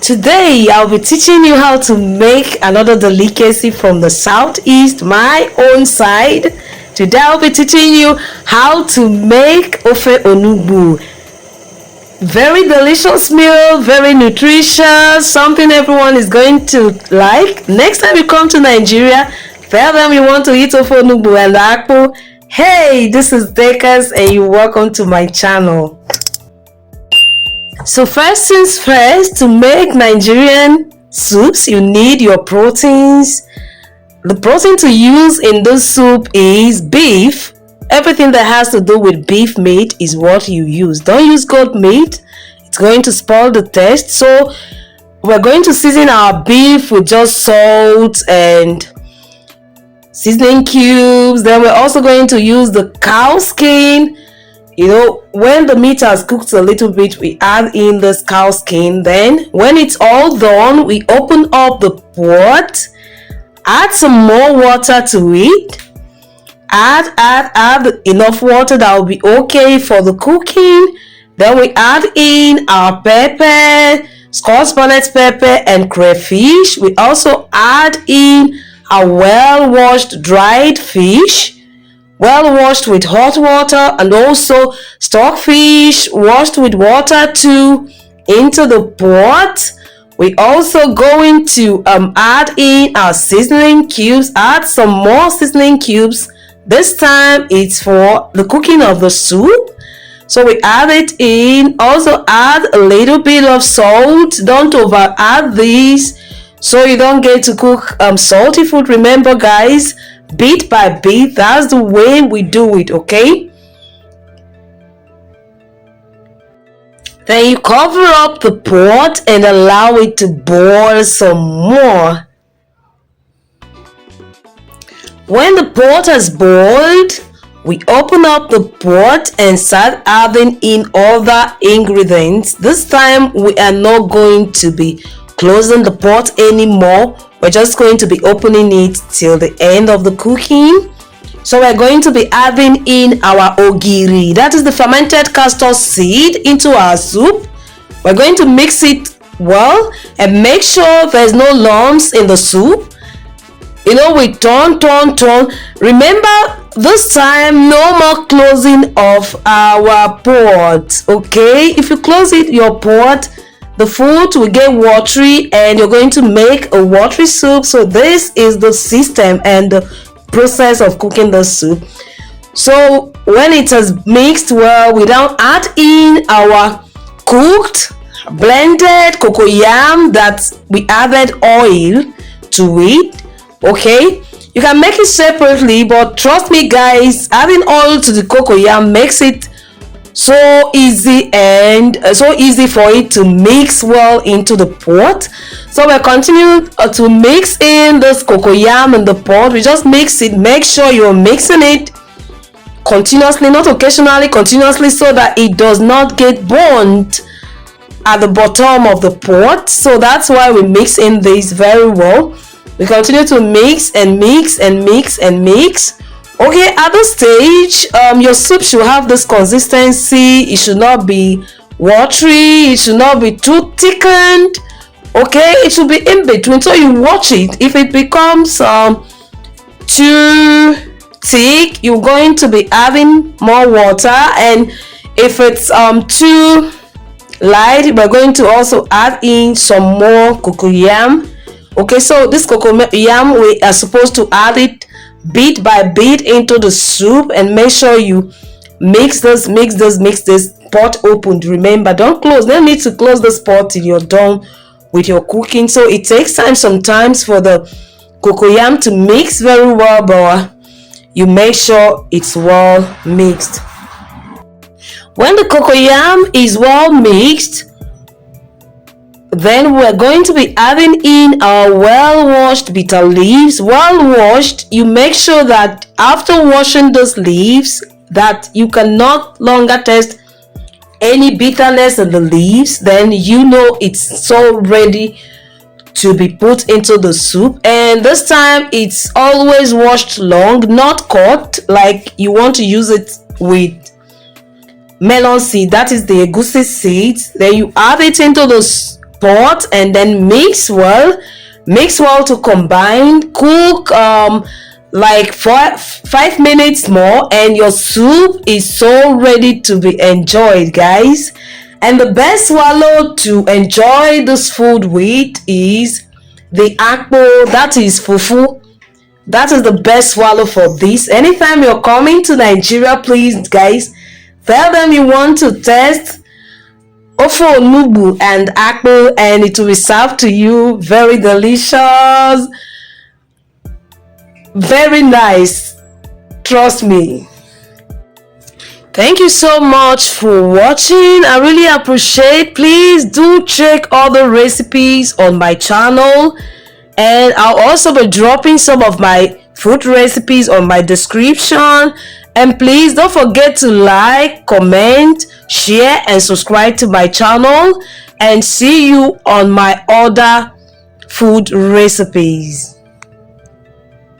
Today I'll be teaching you how to make another delicacy from the southeast, my own side. Today I'll be teaching you how to make Ofe Onugbu. Very delicious meal, very nutritious, something everyone is going to like. Next time you come to Nigeria, tell them you want to eat Ofe Onugbu and Akpu. Hey, this is Dekas and you're welcome to my channel. So first things first, to make Nigerian soups, you need your proteins. The protein to use in this soup is beef. Everything that has to do with beef meat is what you use. Don't use goat meat. It's going to spoil the taste. So we're going to season our beef with just salt and seasoning cubes. Then we're also going to use the cow skin. When the meat has cooked a little bit, we add in this cow skin. Then when it's all done, we open up the pot, add some more water to it. Add enough water that will be okay for the cooking. Then we add in our pepper, Scotch bonnet pepper and crayfish. We also add in a well-washed dried fish, well washed with hot water, and also stockfish washed with water too into the pot. We also going to add in our seasoning cubes. Add some more seasoning cubes. This time it's for the cooking of the soup. So we add it in. Also add a little bit of salt. Don't over add this so you don't get to cook salty food. Remember guys, bit by bit, that's the way we do it, okay? Then you cover up the pot and allow it to boil some more. When the pot has boiled, we open up the pot and start adding in other ingredients. This time we are not going to be closing the pot anymore. We're just going to be opening it till the end of the cooking. So we're going to be adding in our Ogiri, that is the fermented castor seed, into our soup. We're going to mix it well and make sure there's no lumps in the soup. We turn. Remember, this time no more closing of our pot, okay? If you close your pot, the food will get watery and you're going to make a watery soup. So this is the system and the process of cooking the soup. So when it has mixed well, we now add in our cooked blended cocoyam that we added oil to it, okay? You can make it separately, but trust me guys, adding oil to the cocoyam makes it so easy and so easy for it to mix well into the pot. So we're continuing to mix in this cocoyam in the pot. We just mix it. Make sure you're mixing it continuously, not occasionally, continuously, so that it does not get burnt at the bottom of the pot. So that's why we mix in this very well. We continue to mix and mix and mix and mix. Okay, at this stage, your soup should have this consistency. It should not be watery. It should not be too thickened. Okay, it should be in between. So you watch it. If it becomes too thick, you're going to be adding more water. And if it's too light, we're going to also add in some more cocoyam. Okay, so this cocoyam, we are supposed to add it bit by bit into the soup, and make sure you mix this pot opened. Remember, don't close. No need to close this pot till you're done with your cooking. So it takes time sometimes for the cocoyam to mix very well, but you make sure it's well mixed. When the cocoyam is well mixed, then we're going to be adding in our well-washed bitter leaves. Well washed, you make sure that after washing those leaves, that you can no longer taste any bitterness in the leaves. Then it's so ready to be put into the soup. And this time it's always washed long, not cut like you want to use it with melon seed, that is the egusi seeds. Then you add it into the pot and then mix well to combine. Cook like 5 minutes more and your soup is so ready to be enjoyed, guys. And the best swallow to enjoy this food with is the Akpu, that is Fufu. That is the best swallow for this. Anytime you're coming to Nigeria, please guys, tell them you want to test Ofe Onugbu and Akpu, and it will be served to you. Very delicious, very nice. Trust me. Thank you so much for watching. I really appreciate. Please do check all the recipes on my channel, and I'll also be dropping some of my food recipes on my description. And please don't forget to like, comment, share and subscribe to my channel, and see you on my other food recipes.